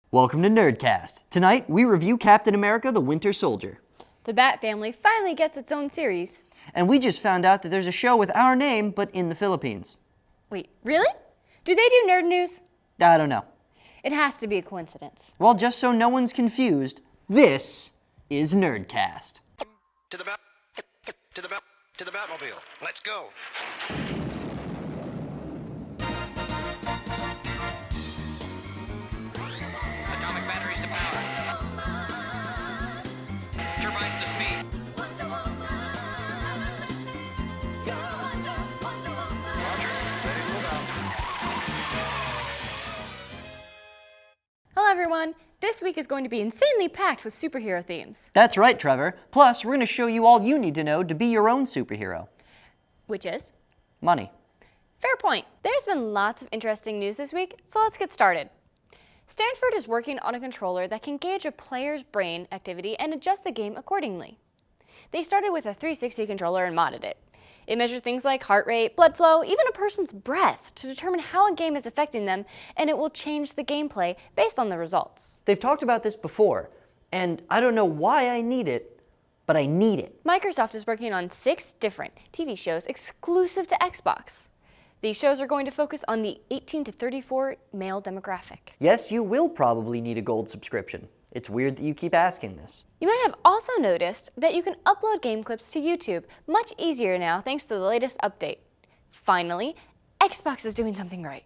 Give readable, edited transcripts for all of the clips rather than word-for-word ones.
Welcome to Nerdcast. Tonight, we review Captain America: The Winter Soldier. The Bat family finally gets its own series. And we just found out that there's a show with our name, but in the Philippines. Wait, really? Do they do nerd news? I don't know. It has to be a coincidence. Well, just so no one's confused, this is Nerdcast. To the Batmobile. Let's go. Atomic batteries to power. Turbines to speed. Roger. Ready to move out. Hello everyone. This week is going to be insanely packed with superhero themes. That's right, Trevor. Plus, we're going to show you all you need to know to be your own superhero. Which is? Money. Fair point. There's been lots of interesting news this week, so let's get started. Stanford is working on a controller that can gauge a player's brain activity and adjust the game accordingly. They started with a 360 controller and modded it. It measures things like heart rate, blood flow, even a person's breath to determine how a game is affecting them, and it will change the gameplay based on the results. They've talked about this before, and I don't know why I need it, but I need it. Microsoft is working on 6 different TV shows exclusive to Xbox. These shows are going to focus on the 18 to 34 male demographic. Yes, you will probably need a gold subscription. It's weird that you keep asking this. You might have also noticed that you can upload game clips to YouTube much easier now thanks to the latest update. Finally, Xbox is doing something right.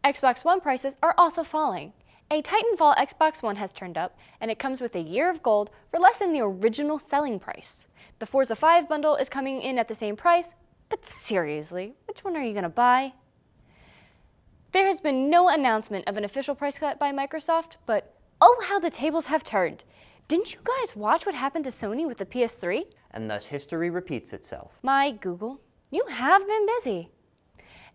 Xbox One prices are also falling. A Titanfall Xbox One has turned up, and it comes with a year of gold for less than the original selling price. The Forza 5 bundle is coming in at the same price, but seriously, which one are you going to buy? There has been no announcement of an official price cut by Microsoft, but oh how the tables have turned. Didn't you guys watch what happened to Sony with the PS3? And thus history repeats itself. My Google, you have been busy.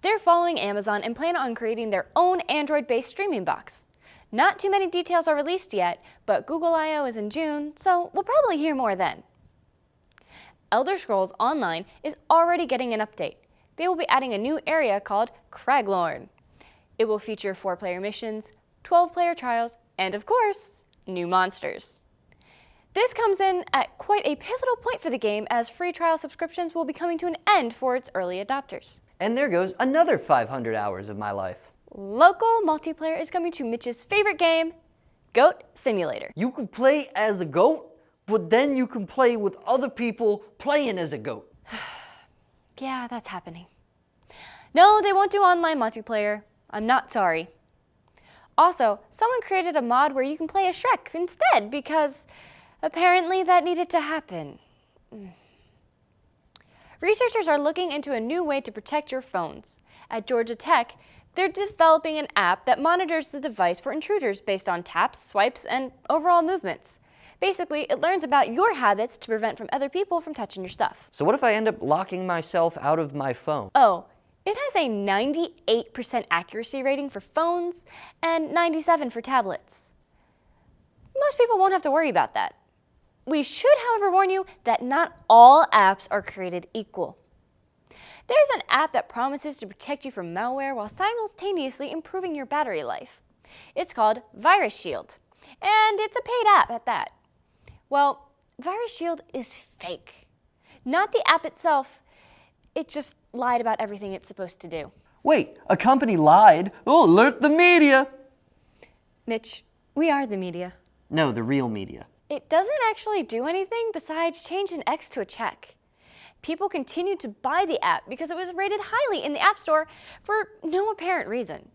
They're following Amazon and plan on creating their own Android-based streaming box. Not too many details are released yet, but Google I/O is in June, so we'll probably hear more then. Elder Scrolls Online is already getting an update. They will be adding a new area called Craglorn. It will feature 4-player missions, 12-player trials, and of course, new monsters. This comes in at quite a pivotal point for the game as free trial subscriptions will be coming to an end for its early adopters. And there goes another 500 hours of my life. Local multiplayer is coming to Mitch's favorite game, Goat Simulator. You can play as a goat, but then you can play with other people playing as a goat. Yeah, that's happening. No, they won't do online multiplayer. I'm not sorry. Also, someone created a mod where you can play as Shrek instead because apparently that needed to happen. Researchers are looking into a new way to protect your phones. At Georgia Tech, they're developing an app that monitors the device for intruders based on taps, swipes, and overall movements. Basically, it learns about your habits to prevent from other people from touching your stuff. So what if I end up locking myself out of my phone? Oh, it has a 98% accuracy rating for phones and 97% for tablets. Most people won't have to worry about that. We should, however, warn you that not all apps are created equal. There's an app that promises to protect you from malware while simultaneously improving your battery life. It's called Virus Shield, and it's a paid app at that. Well, Virus Shield is fake. Not the app itself, it just lied about everything it's supposed to do. Wait, a company lied? Oh, alert the media! Mitch, we are the media. No, the real media. It doesn't actually do anything besides change an X to a check. People continued to buy the app because it was rated highly in the App Store for no apparent reason.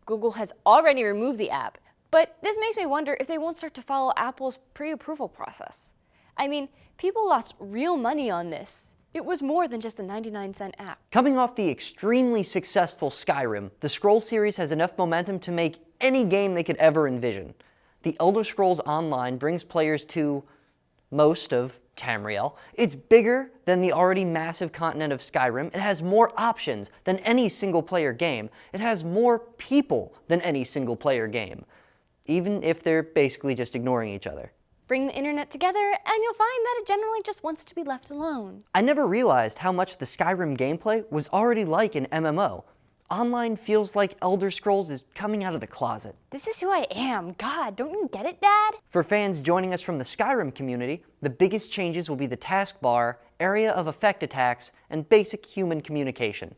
Google has already removed the app, but this makes me wonder if they won't start to follow Apple's pre-approval process. I mean, people lost real money on this. It was more than just a 99-cent app. Coming off the extremely successful Skyrim, the Scrolls series has enough momentum to make any game they could ever envision. The Elder Scrolls Online brings players to most of Tamriel. It's bigger than the already massive continent of Skyrim. It has more options than any single-player game. It has more people than any single-player game, even if they're basically just ignoring each other. Bring the internet together, and you'll find that it generally just wants to be left alone. I never realized how much the Skyrim gameplay was already like an MMO. Online feels like Elder Scrolls is coming out of the closet. This is who I am. God, don't you get it, Dad? For fans joining us from the Skyrim community, the biggest changes will be the taskbar, area of effect attacks, and basic human communication.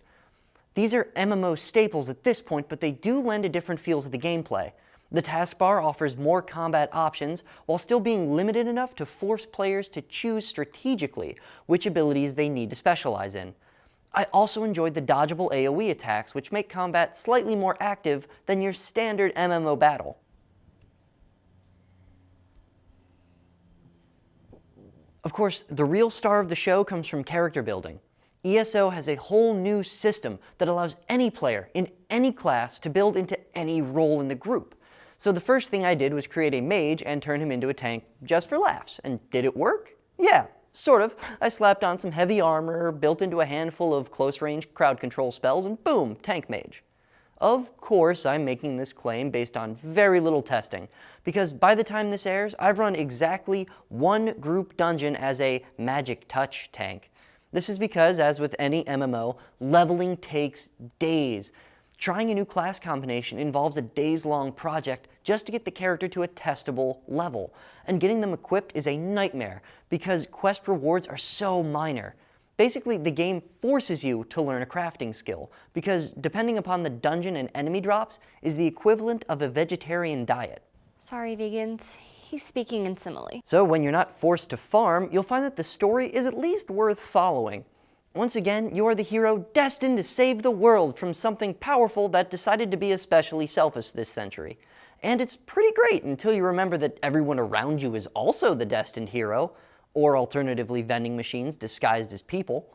These are MMO staples at this point, but they do lend a different feel to the gameplay. The taskbar offers more combat options while still being limited enough to force players to choose strategically which abilities they need to specialize in. I also enjoyed the dodgeable AoE attacks, which make combat slightly more active than your standard MMO battle. Of course, the real star of the show comes from character building. ESO has a whole new system that allows any player in any class to build into any role in the group. So the first thing I did was create a mage and turn him into a tank just for laughs. And did it work? Yeah, sort of. I slapped on some heavy armor, built into a handful of close-range crowd control spells, and boom, tank mage. Of course, I'm making this claim based on very little testing, because by the time this airs, I've run exactly one group dungeon as a magic touch tank. This is because, as with any MMO, leveling takes days. Trying a new class combination involves a days-long project just to get the character to a testable level, and getting them equipped is a nightmare because quest rewards are so minor. Basically, the game forces you to learn a crafting skill, because depending upon the dungeon and enemy drops is the equivalent of a vegetarian diet. Sorry, vegans. He's speaking in simile. So when you're not forced to farm, you'll find that the story is at least worth following. Once again, you are the hero destined to save the world from something powerful that decided to be especially selfish this century. And it's pretty great until you remember that everyone around you is also the destined hero, or alternatively vending machines disguised as people.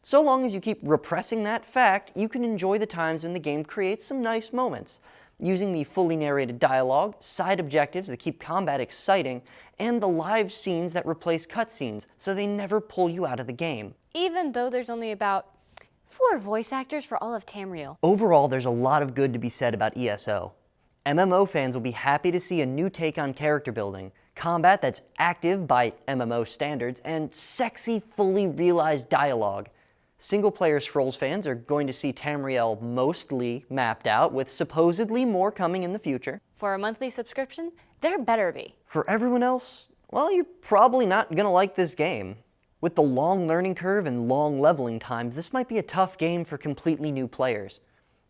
So long as you keep repressing that fact, you can enjoy the times when the game creates some nice moments, using the fully narrated dialogue, side objectives that keep combat exciting, and the live scenes that replace cutscenes, so they never pull you out of the game. Even though there's only about 4 voice actors for all of Tamriel. Overall, there's a lot of good to be said about ESO. MMO fans will be happy to see a new take on character building, combat that's active by MMO standards, and sexy, fully realized dialogue. Single-player Scrolls fans are going to see Tamriel mostly mapped out, with supposedly more coming in the future. For a monthly subscription, there better be. For everyone else, well, you're probably not gonna like this game. With the long learning curve and long leveling times, this might be a tough game for completely new players.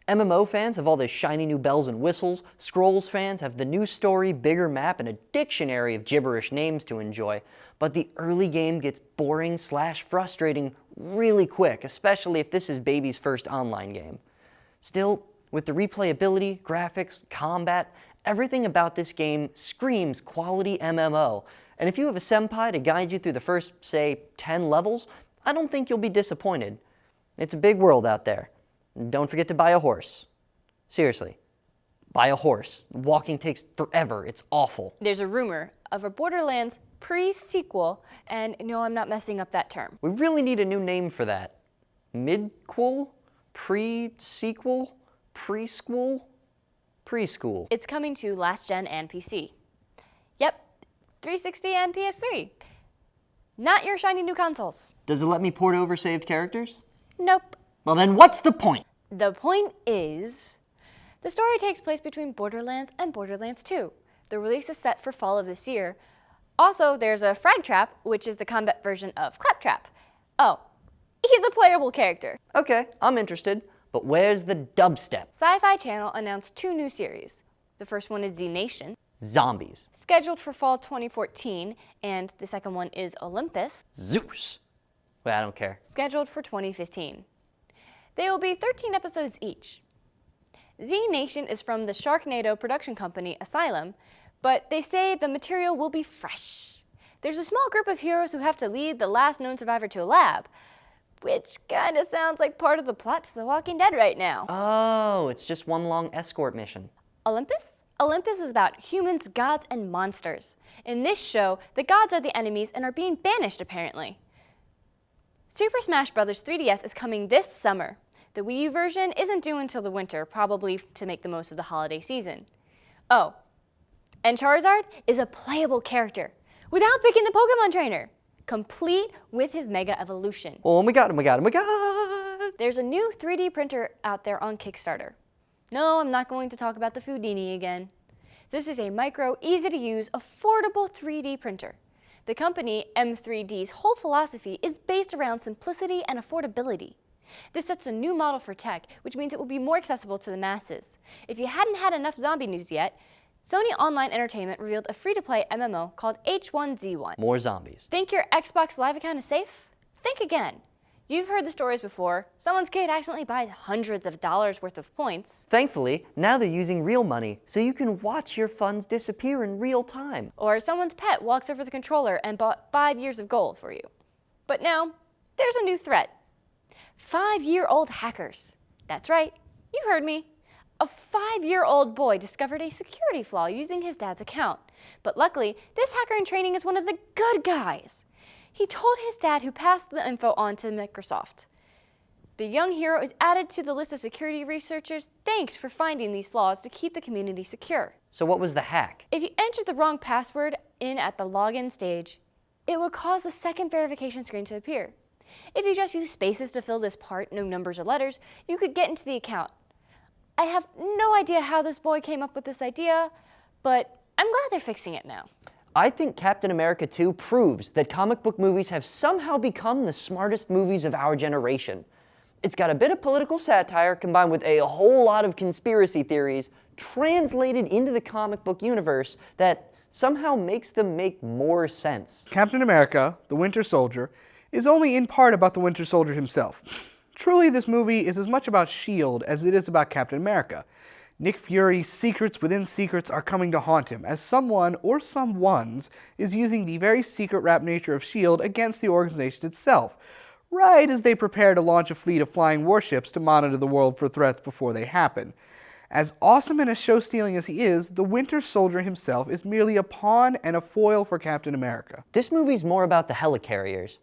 MMO fans have all the shiny new bells and whistles, Scrolls fans have the new story, bigger map, and a dictionary of gibberish names to enjoy, but the early game gets boring/frustrating really quick, especially if this is baby's first online game. Still, with the replayability, graphics, combat, everything about this game screams quality MMO, and if you have a senpai to guide you through the first, say, 10 levels, I don't think you'll be disappointed. It's a big world out there. And don't forget to buy a horse. Seriously, buy a horse. Walking takes forever. It's awful. There's a rumor of a Borderlands pre-sequel, and no, I'm not messing up that term. We really need a new name for that. Midquel? Pre-sequel? Preschool? Preschool. It's coming to last gen and PC. Yep, 360 and PS3. Not your shiny new consoles. Does it let me port over saved characters? Nope. Well then what's the point? The point is, the story takes place between Borderlands and Borderlands 2. The release is set for fall of this year. Also, there's a Frag Trap, which is the combat version of Claptrap. Oh, he's a playable character. Okay, I'm interested, but where's the dubstep? Sci-Fi Channel announced 2 new series. The first one is Z Nation, Zombies. scheduled for fall 2014, and the second one is Olympus, Zeus. Well, I don't care. scheduled for 2015. They will be 13 episodes each. Z Nation is from the Sharknado production company Asylum, but they say the material will be fresh. There's a small group of heroes who have to lead the last known survivor to a lab, which kinda sounds like part of the plot to The Walking Dead right now. Oh, it's just one long escort mission. Olympus? Olympus is about humans, gods, and monsters. In this show, the gods are the enemies and are being banished, apparently. Super Smash Bros. 3DS is coming this summer. The Wii U version isn't due until the winter, probably to make the most of the holiday season. Oh, and Charizard is a playable character, without picking the Pokemon trainer, complete with his Mega Evolution. Oh my god, oh my god, oh my god! There's a new 3D printer out there on Kickstarter. No, I'm not going to talk about the Foodini again. This is a micro, easy-to-use, affordable 3D printer. The company, M3D's whole philosophy is based around simplicity and affordability. This sets a new model for tech, which means it will be more accessible to the masses. If you hadn't had enough zombie news yet, Sony Online Entertainment revealed a free-to-play MMO called H1Z1. More zombies. Think your Xbox Live account is safe? Think again. You've heard the stories before. Someone's kid accidentally buys hundreds of dollars worth of points. Thankfully, now they're using real money, so you can watch your funds disappear in real time. Or someone's pet walks over the controller and bought 5 years of gold for you. But now, there's a new threat. 5-year-old hackers. That's right, you heard me. A 5-year-old boy discovered a security flaw using his dad's account. But luckily, this hacker in training is one of the good guys. He told his dad, who passed the info on to Microsoft. The young hero is added to the list of security researchers thanked for finding these flaws to keep the community secure. So what was the hack? If you entered the wrong password in at the login stage, it would cause the second verification screen to appear. If you just use spaces to fill this part, no numbers or letters, you could get into the account. I have no idea how this boy came up with this idea, but I'm glad they're fixing it now. I think Captain America 2 proves that comic book movies have somehow become the smartest movies of our generation. It's got a bit of political satire combined with a whole lot of conspiracy theories translated into the comic book universe that somehow makes them make more sense. Captain America, the Winter Soldier, is only in part about the Winter Soldier himself. Truly, this movie is as much about S.H.I.E.L.D. as it is about Captain America. Nick Fury's secrets within secrets are coming to haunt him, as someone, or someones, is using the very secret-wrapped nature of S.H.I.E.L.D. against the organization itself, right as they prepare to launch a fleet of flying warships to monitor the world for threats before they happen. As awesome and as show-stealing as he is, the Winter Soldier himself is merely a pawn and a foil for Captain America. This movie's more about the helicarriers.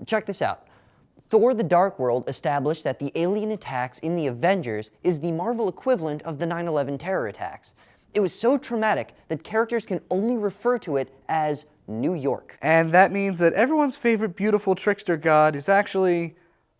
Check this out. Thor: The Dark World established that the alien attacks in the Avengers is the Marvel equivalent of the 9/11 terror attacks. It was so traumatic that characters can only refer to it as New York. And that means that everyone's favorite beautiful trickster god is actually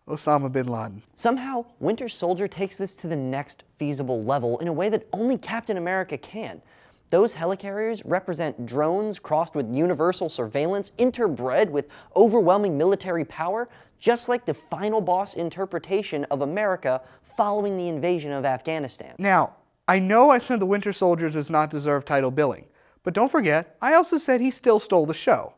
Osama bin Laden. Somehow, Winter Soldier takes this to the next feasible level in a way that only Captain America can. Those helicarriers represent drones crossed with universal surveillance, interbred with overwhelming military power, just like the final boss interpretation of America following the invasion of Afghanistan. Now, I know I said the Winter Soldier does not deserve title billing, but don't forget, I also said he still stole the show.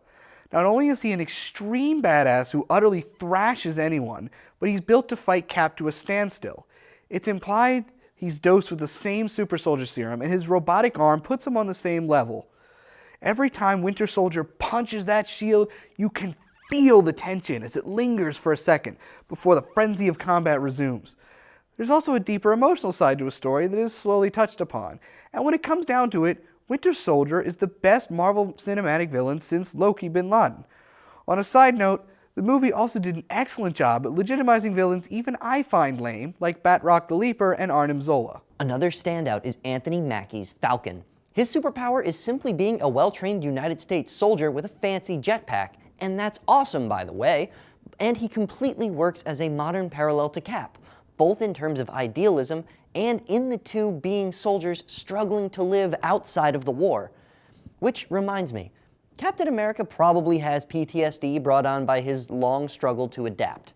Not only is he an extreme badass who utterly thrashes anyone, but he's built to fight Cap to a standstill. It's implied he's dosed with the same super soldier serum, and his robotic arm puts him on the same level. Every time Winter Soldier punches that shield, you can feel the tension as it lingers for a second before the frenzy of combat resumes. There's also a deeper emotional side to a story that is slowly touched upon, and when it comes down to it, Winter Soldier is the best Marvel cinematic villain since Loki bin Laden. On a side note, the movie also did an excellent job at legitimizing villains even I find lame, like Batroc the Leaper and Arnim Zola. Another standout is Anthony Mackie's Falcon. His superpower is simply being a well-trained United States soldier with a fancy jetpack, and that's awesome, by the way, and he completely works as a modern parallel to Cap, both in terms of idealism and in the two being soldiers struggling to live outside of the war. Which reminds me, Captain America probably has PTSD brought on by his long struggle to adapt.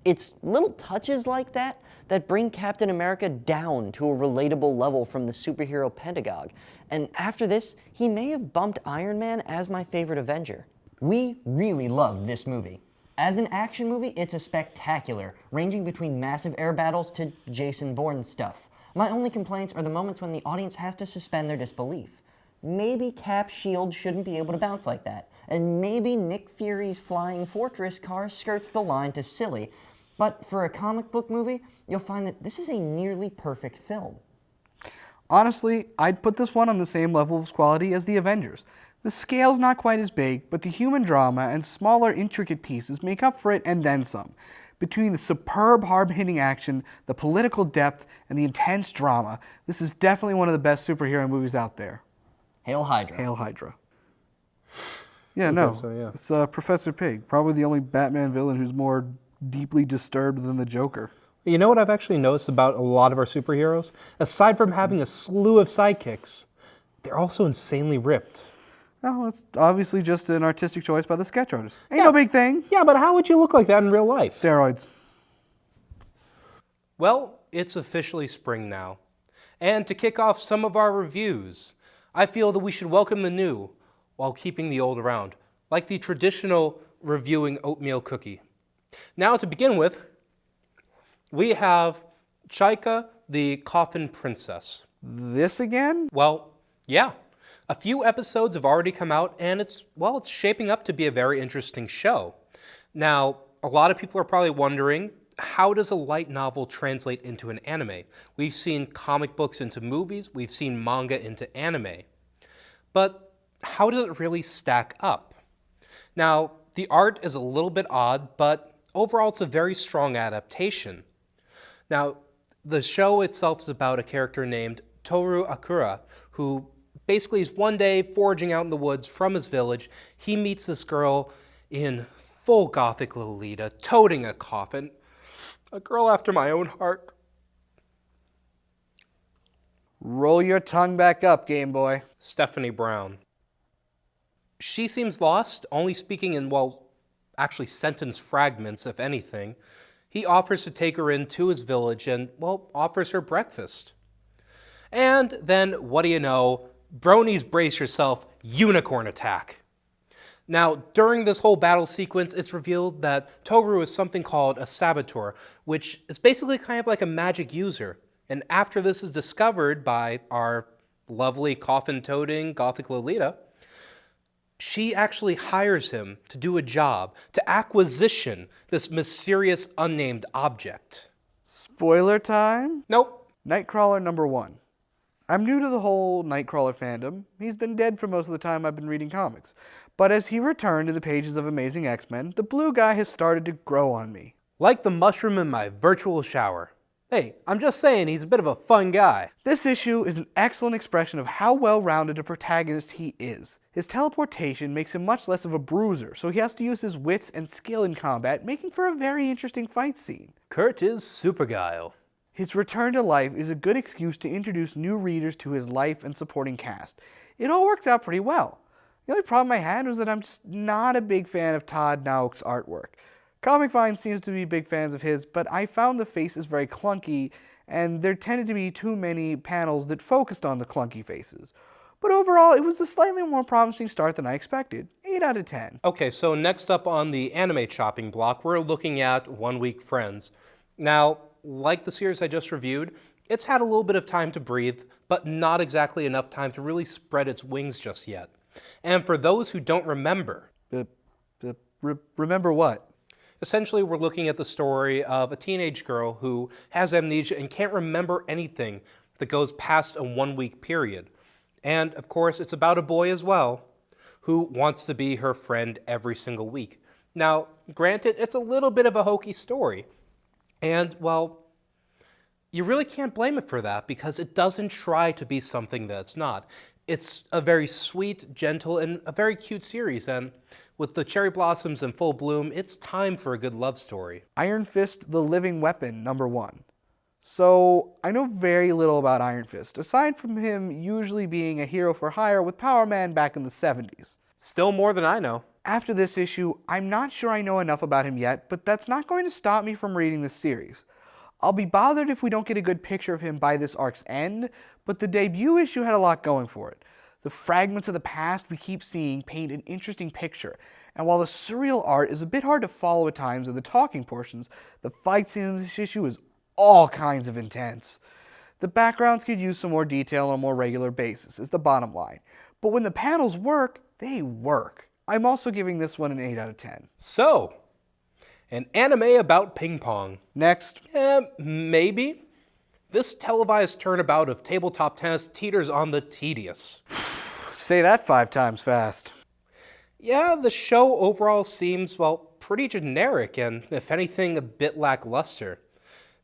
It's little touches like that that bring Captain America down to a relatable level from the superhero pedagogue, and after this, he may have bumped Iron Man as my favorite Avenger. We really loved this movie. As an action movie, it's a spectacular, ranging between massive air battles to Jason Bourne stuff. My only complaints are the moments when the audience has to suspend their disbelief. Maybe Cap's shield shouldn't be able to bounce like that, and maybe Nick Fury's flying fortress car skirts the line to silly, but for a comic book movie, you'll find that this is a nearly perfect film. Honestly, I'd put this one on the same level of quality as the Avengers. The scale's not quite as big, but the human drama and smaller intricate pieces make up for it and then some. Between the superb hard-hitting action, the political depth, and the intense drama, this is definitely one of the best superhero movies out there. Hail Hydra. Hail Hydra. Yeah, no, so, yeah. It's Professor Pig, probably the only Batman villain who's more deeply disturbed than the Joker. You know what I've actually noticed about a lot of our superheroes? Aside from having a slew of sidekicks, they're also insanely ripped. Well, it's obviously just an artistic choice by the sketch artist. Ain't no big thing. Yeah, but how would you look like that in real life? Steroids. Well, it's officially spring now. And to kick off some of our reviews, I feel that we should welcome the new while keeping the old around, like the traditional reviewing oatmeal cookie. Now, to begin with, we have Chaika, the Coffin Princess. This again? Well, yeah. A few episodes have already come out, and it's shaping up to be a very interesting show. Now, a lot of people are probably wondering, how does a light novel translate into an anime? We've seen comic books into movies, we've seen manga into anime. But how does it really stack up? Now, the art is a little bit odd, but overall it's a very strong adaptation. Now, the show itself is about a character named Toru Akura, who basically is one day foraging out in the woods from his village. He meets this girl in full gothic Lolita, toting a coffin. A girl after my own heart. Roll your tongue back up, Game Boy. Stephanie Brown. She seems lost, only speaking in, actually sentence fragments, if anything. He offers to take her into his village and, offers her breakfast. And then, what do you know? Bronies, brace yourself, unicorn attack. Now, during this whole battle sequence, it's revealed that Toru is something called a saboteur, which is basically kind of like a magic user. And after this is discovered by our lovely coffin-toting Gothic Lolita, she actually hires him to do a job, to acquisition this mysterious unnamed object. Spoiler time? Nope. Nightcrawler #1. I'm new to the whole Nightcrawler fandom. He's been dead for most of the time I've been reading comics. But as he returned to the pages of Amazing X-Men, the blue guy has started to grow on me. Like the mushroom in my virtual shower. Hey, I'm just saying he's a bit of a fun guy. This issue is an excellent expression of how well-rounded a protagonist he is. His teleportation makes him much less of a bruiser, so he has to use his wits and skill in combat, making for a very interesting fight scene. Kurt is super guile. His return to life is a good excuse to introduce new readers to his life and supporting cast. It all works out pretty well. The only problem I had was that I'm just not a big fan of Todd Nauck's artwork. Comic Vine seems to be big fans of his, but I found the faces very clunky, and there tended to be too many panels that focused on the clunky faces. But overall, it was a slightly more promising start than I expected. 8 out of 10. Okay, so next up on the anime chopping block, we're looking at 1 Week Friends. Now, like the series I just reviewed, it's had a little bit of time to breathe, but not exactly enough time to really spread its wings just yet. And for those who don't remember... Remember what? Essentially, we're looking at the story of a teenage girl who has amnesia and can't remember anything that goes past a 1-week period. And, of course, it's about a boy as well who wants to be her friend every single week. Now, granted, it's a little bit of a hokey story. And, you really can't blame it for that because it doesn't try to be something that it's not. It's a very sweet, gentle, and a very cute series, and with the cherry blossoms in full bloom, it's time for a good love story. Iron Fist, the Living Weapon, #1. So, I know very little about Iron Fist, aside from him usually being a hero for hire with Power Man back in the 70s. Still more than I know. After this issue, I'm not sure I know enough about him yet, but that's not going to stop me from reading this series. I'll be bothered if we don't get a good picture of him by this arc's end, but the debut issue had a lot going for it. The fragments of the past we keep seeing paint an interesting picture, and while the surreal art is a bit hard to follow at times in the talking portions, the fight scene in this issue is all kinds of intense. The backgrounds could use some more detail on a more regular basis, is the bottom line. But when the panels work, they work. I'm also giving this one an 8 out of 10. So, an anime about ping pong. Next. Maybe. This televised turnabout of tabletop tennis teeters on the tedious. Say that 5 times fast. Yeah, the show overall seems, pretty generic and, if anything, a bit lackluster.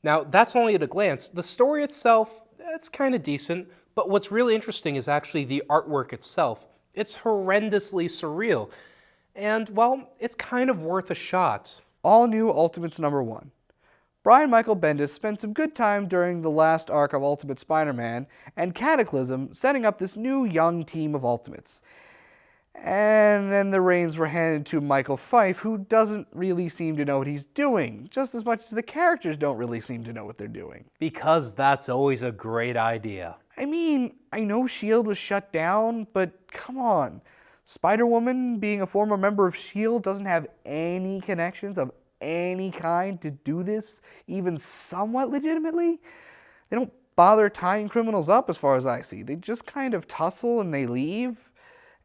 Now, that's only at a glance. The story itself, it's kind of decent, but what's really interesting is actually the artwork itself. It's horrendously surreal, and, it's kind of worth a shot. All New Ultimates #1. Brian Michael Bendis spent some good time during the last arc of Ultimate Spider-Man and Cataclysm setting up this new young team of Ultimates. And then the reins were handed to Michael Fife, who doesn't really seem to know what he's doing, just as much as the characters don't really seem to know what they're doing. Because that's always a great idea. I mean, I know S.H.I.E.L.D. was shut down, but come on. Spider-Woman, being a former member of S.H.I.E.L.D., doesn't have any connections of any kind to do this, even somewhat legitimately. They don't bother tying criminals up as far as I see. They just kind of tussle and they leave.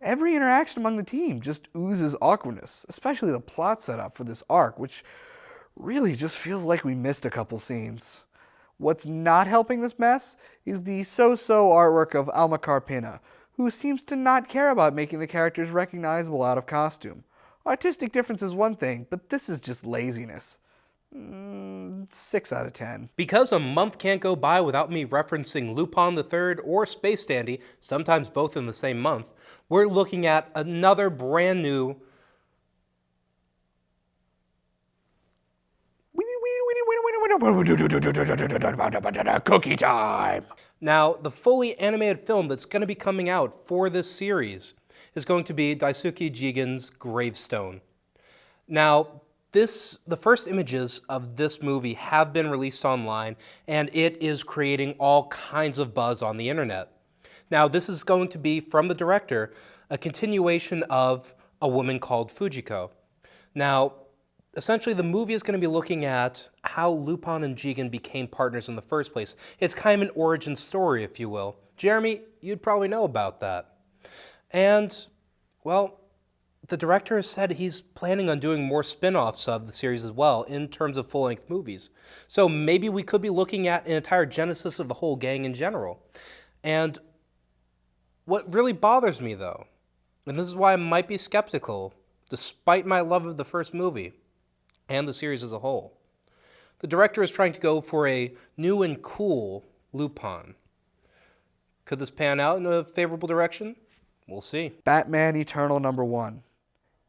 Every interaction among the team just oozes awkwardness, especially the plot setup for this arc, which really just feels like we missed a couple scenes. What's not helping this mess is the so-so artwork of Alma Carpena, who seems to not care about making the characters recognizable out of costume. Artistic difference is one thing, but this is just laziness. 6 out of 10. Because a month can't go by without me referencing Lupin III or Space Dandy, sometimes both in the same month, we're looking at another brand new cookie time. Now, the fully animated film that's going to be coming out for this series is going to be Daisuke Jigen's Gravestone. Now, the first images of this movie have been released online, and it is creating all kinds of buzz on the internet. Now, this is going to be, from the director, a continuation of A Woman Called Fujiko. Now, essentially, the movie is going to be looking at how Lupin and Jigen became partners in the first place. It's kind of an origin story, if you will. Jeremy, you'd probably know about that. And, well, the director has said he's planning on doing more spin-offs of the series as well in terms of full-length movies. So maybe we could be looking at an entire genesis of the whole gang in general. And what really bothers me, though, and this is why I might be skeptical, despite my love of the first movie and the series as a whole, the director is trying to go for a new and cool Lupin. Could this pan out in a favorable direction? We'll see. Batman Eternal #1.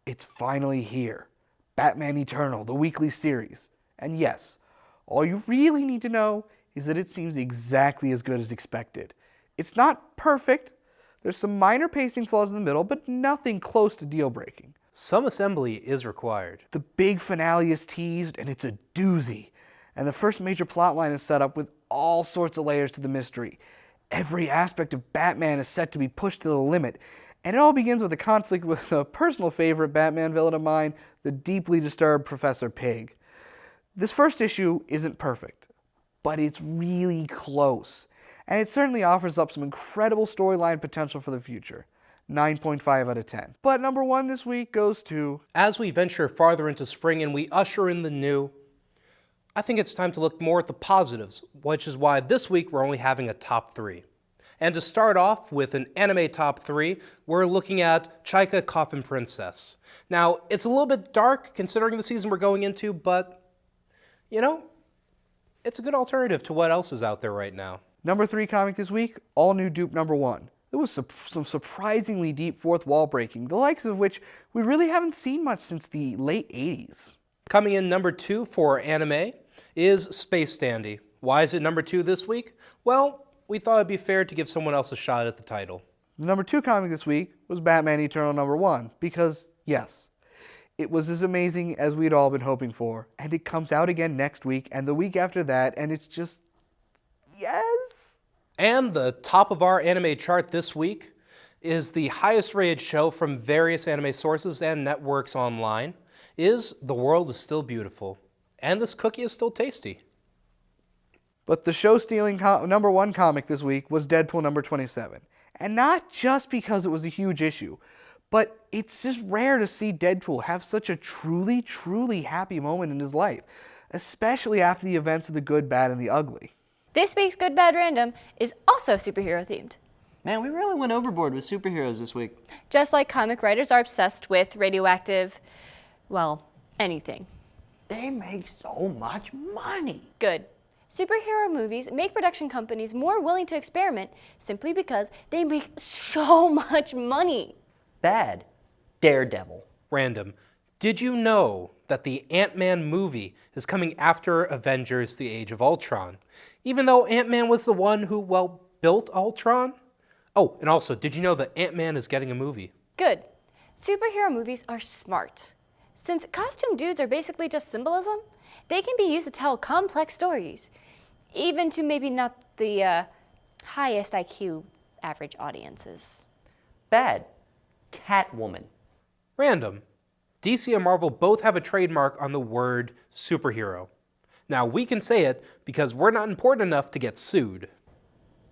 It's finally here. Batman Eternal, the weekly series. And yes, all you really need to know is that it seems exactly as good as expected. It's not perfect. There's some minor pacing flaws in the middle, but nothing close to deal-breaking. Some assembly is required. The big finale is teased, and it's a doozy. And the first major plotline is set up with all sorts of layers to the mystery. Every aspect of Batman is set to be pushed to the limit, and it all begins with a conflict with a personal favorite Batman villain of mine, the deeply disturbed Professor Pig. This first issue isn't perfect, but it's really close, and it certainly offers up some incredible storyline potential for the future. 9.5 out of 10. But #1 this week goes to... As we venture farther into spring and we usher in the new, I think it's time to look more at the positives, which is why this week we're only having a top 3. And to start off with an anime top 3, we're looking at Chika Coffin Princess. Now, it's a little bit dark considering the season we're going into, but, you know, it's a good alternative to what else is out there right now. #3 comic this week, all new dupe #1. There was some surprisingly deep fourth wall breaking, the likes of which we really haven't seen much since the late 80s. Coming in #2 for anime is Space Dandy. Why is it #2 this week? Well, we thought it'd be fair to give someone else a shot at the title. The #2 comic this week was Batman Eternal #1, because, yes, it was as amazing as we'd all been hoping for, and it comes out again next week, and the week after that, and it's just, yes! And the top of our anime chart this week is the highest rated show from various anime sources and networks online, is The World is Still Beautiful. And this cookie is still tasty. But the show-stealing #1 comic this week was Deadpool #27. And not just because it was a huge issue, but it's just rare to see Deadpool have such a truly, truly happy moment in his life, especially after the events of The Good, Bad, and the Ugly. This week's Good Bad Random is also superhero themed. Man, we really went overboard with superheroes this week. Just like comic writers are obsessed with radioactive, well, anything. They make so much money. Good. Superhero movies make production companies more willing to experiment simply because they make so much money. Bad. Daredevil. Random. Did you know that the Ant-Man movie is coming after Avengers: The Age of Ultron, even though Ant-Man was the one who, well, built Ultron? Oh, and also, did you know that Ant-Man is getting a movie? Good. Superhero movies are smart. Since costume dudes are basically just symbolism, they can be used to tell complex stories, even to maybe not the highest IQ average audiences. Bad. Catwoman. Random. DC and Marvel both have a trademark on the word superhero. Now, we can say it because we're not important enough to get sued.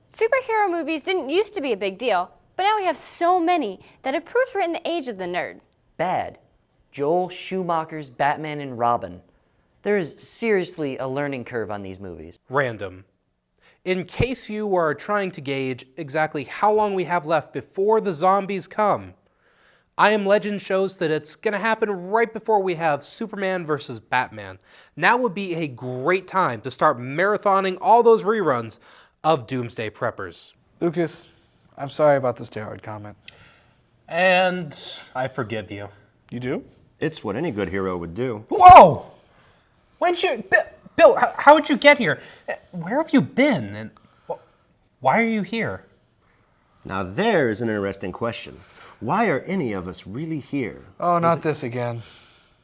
Superhero movies didn't used to be a big deal, but now we have so many that it proves we're in the age of the nerd. Bad. Joel Schumacher's Batman and Robin. There is seriously a learning curve on these movies. Random. In case you are trying to gauge exactly how long we have left before the zombies come, I Am Legend shows that it's going to happen right before we have Superman versus Batman. Now would be a great time to start marathoning all those reruns of Doomsday Preppers. Lucas, I'm sorry about the steroid comment. And I forgive you. You do? It's what any good hero would do. Whoa! When'd you... Bill, how'd you get here? Where have you been? And why are you here? Now there's an interesting question. Why are any of us really here? Oh, not this again.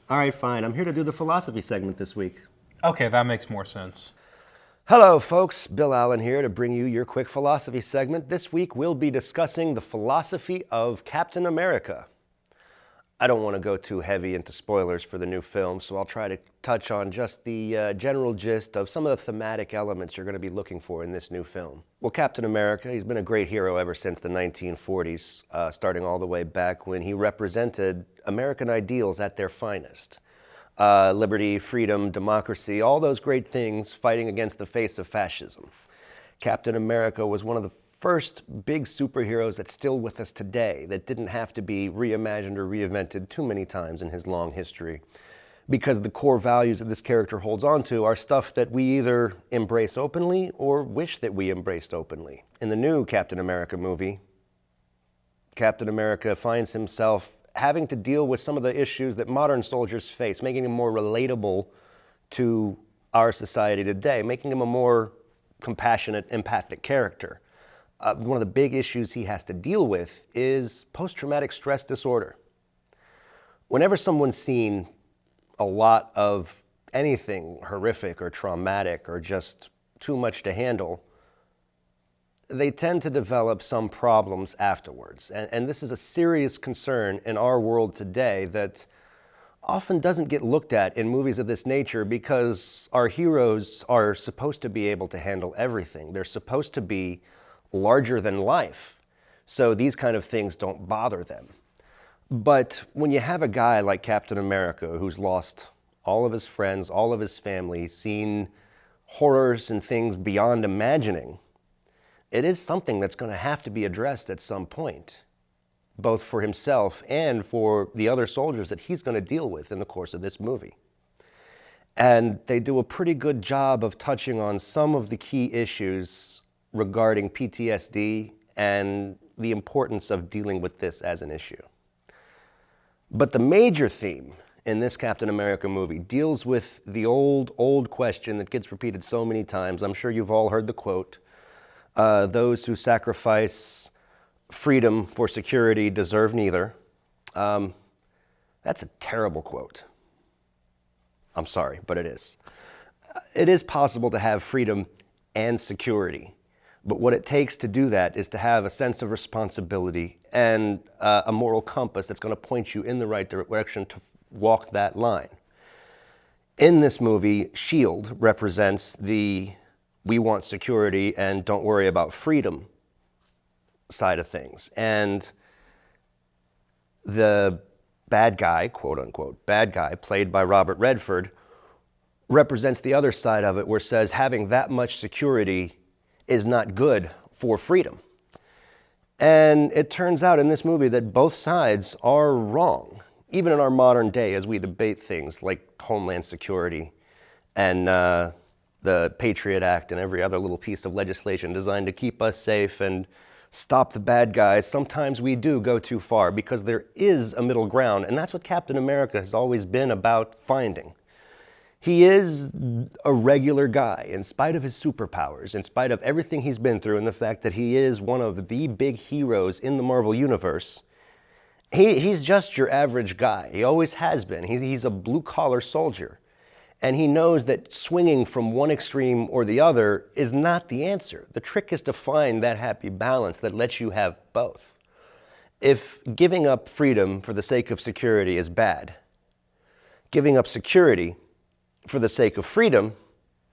All right, fine. I'm here to do the philosophy segment this week. Okay, that makes more sense. Hello, folks. Bill Allen here to bring you your quick philosophy segment. This week we'll be discussing the philosophy of Captain America. I don't want to go too heavy into spoilers for the new film, so I'll try to touch on just the general gist of some of the thematic elements you're going to be looking for in this new film. Well, Captain America, he's been a great hero ever since the 1940s, starting all the way back when he represented American ideals at their finest. Liberty, freedom, democracy, all those great things fighting against the face of fascism. Captain America was one of the first big superheroes that's still with us today, that didn't have to be reimagined or reinvented too many times in his long history, because the core values that this character holds on to are stuff that we either embrace openly or wish that we embraced openly. In the new Captain America movie, Captain America finds himself having to deal with some of the issues that modern soldiers face, making him more relatable to our society today, making him a more compassionate, empathic character. One of the big issues he has to deal with is post-traumatic stress disorder. Whenever someone's seen a lot of anything horrific or traumatic or just too much to handle, they tend to develop some problems afterwards. And this is a serious concern in our world today that often doesn't get looked at in movies of this nature, because our heroes are supposed to be able to handle everything. They're supposed to be larger than life, so these kind of things don't bother them. But when you have a guy like Captain America who's lost all of his friends, all of his family, seen horrors and things beyond imagining, it is something that's going to have to be addressed at some point, both for himself and for the other soldiers that he's going to deal with in the course of this movie. And they do a pretty good job of touching on some of the key issues regarding PTSD and the importance of dealing with this as an issue. But the major theme in this Captain America movie deals with the old question that gets repeated so many times. I'm sure you've all heard the quote, those who sacrifice freedom for security deserve neither. That's a terrible quote. I'm sorry, but it is. It is possible to have freedom and security. But what it takes to do that is to have a sense of responsibility and a moral compass that's going to point you in the right direction to walk that line. In this movie, S.H.I.E.L.D. represents the we want security and don't worry about freedom side of things. And the bad guy, quote unquote, bad guy, played by Robert Redford, represents the other side of it, where it says having that much security is not good for freedom. And it turns out in this movie that both sides are wrong, even in our modern day as we debate things like Homeland Security and the Patriot Act and every other little piece of legislation designed to keep us safe and stop the bad guys, sometimes we do go too far because there is a middle ground, and that's what Captain America has always been about finding. He is a regular guy, in spite of his superpowers, in spite of everything he's been through, and the fact that he is one of the big heroes in the Marvel Universe. He's just your average guy. He always has been. He's a blue-collar soldier. And he knows that swinging from one extreme or the other is not the answer. The trick is to find that happy balance that lets you have both. If giving up freedom for the sake of security is bad, giving up security for the sake of freedom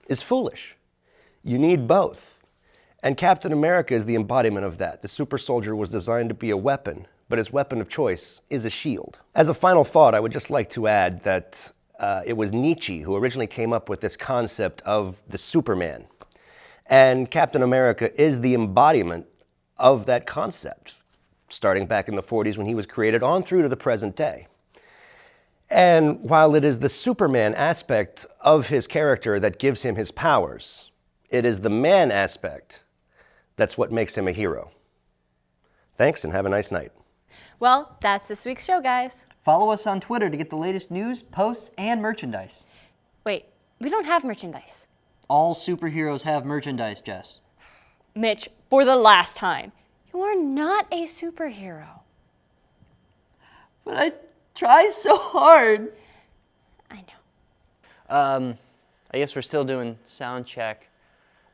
is foolish. You need both. And Captain America is the embodiment of that. The super soldier was designed to be a weapon, but his weapon of choice is a shield. As a final thought, I would just like to add that it was Nietzsche who originally came up with this concept of the Superman. And Captain America is the embodiment of that concept, starting back in the 40s when he was created on through to the present day. And while it is the Superman aspect of his character that gives him his powers, it is the man aspect that's what makes him a hero. Thanks and have a nice night. Well, that's this week's show, guys. Follow us on Twitter to get the latest news, posts, and merchandise. Wait, we don't have merchandise. All superheroes have merchandise, Jess. Mitch, for the last time, you are not a superhero. But I try so hard. I know. I guess we're still doing sound check.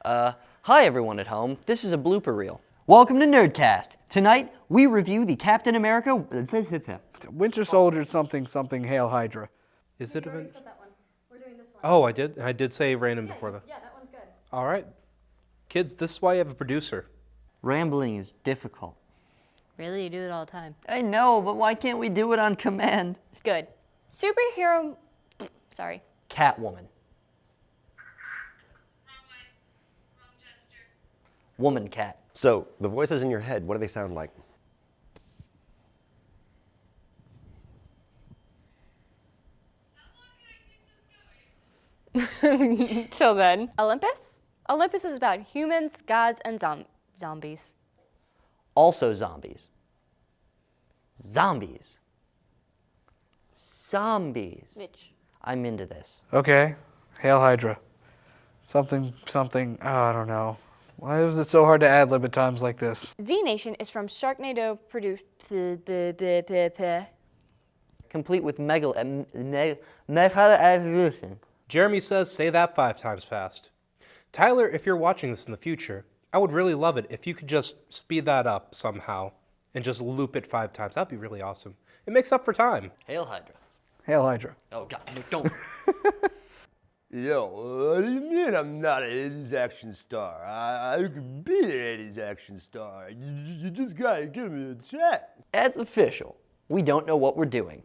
Hi everyone at home, this is a blooper reel. Welcome to Nerdcast. Tonight, we review the Captain America... Winter Soldier something something Hail Hydra. Is it even? Said that one. We're doing this one. Oh, I did say random before that. Yeah, that one's good. All right. Kids, this is why you have a producer. Rambling is difficult. Really, you do it all the time. I know, but why can't we do it on command? Good. Superhero... Sorry. Catwoman. Woman cat. So, the voices in your head, what do they sound like? Till then. Olympus? Olympus is about humans, gods, and zombies. Also zombies. Zombies. Zombies. Mitch. I'm into this. Okay, Hail Hydra. Something, I don't know. Why is it so hard to ad-lib at times like this? Z Nation is from Sharknado produced... Complete with Jeremy says, say that 5 times fast. Tyler, if you're watching this in the future, I would really love it if you could just speed that up somehow and just loop it 5 times. That'd be really awesome. It makes up for time. Hail Hydra. Hail Hydra. Oh God, no, don't. Yo, what do you mean I'm not an 80s action star? I could be an 80s action star. You just gotta give me a chance. That's official. We don't know what we're doing.